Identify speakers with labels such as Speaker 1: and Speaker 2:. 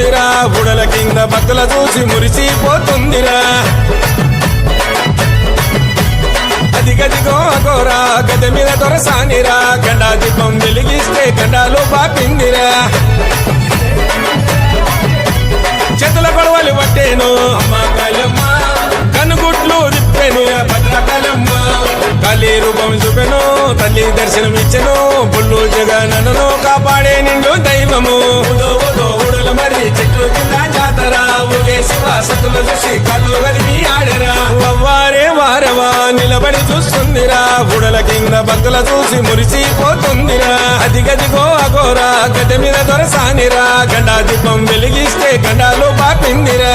Speaker 1: పోతుందిరా గుడల కింద భక్తుల చూసి మురిసిపోతుందిరా అదిగదిగో అగోరా గద మీద దొరసానిరా గండా దీపం వెలిగిస్తే గండాలు బాపిందిరా చేతుల గొడవలు పట్టేను అమ్మ కాయమ్మ కనుగుట్లు తిప్పెను భద్రకాలమ్మ కాళీ రూపం చూపెను తల్లి దర్శనం ఇచ్చెను బుల్లు జగనను కాపాడే నిండు దైవము ఊడల మరి చెట్లు కింద జాతర ఊగే శివ సతుల చూసి కళ్ళు కలిపి ఆడరా వారే వారవా నిలబడి చూస్తుందిరా ఊడల కింద భక్తుల చూసి మురిసిపోతుందిరా అదిగదిగో అగోరా గడ్డ మీద దొరసానిరా గండా దీపం వెలిగిస్తే గండాలు పాపిందిరా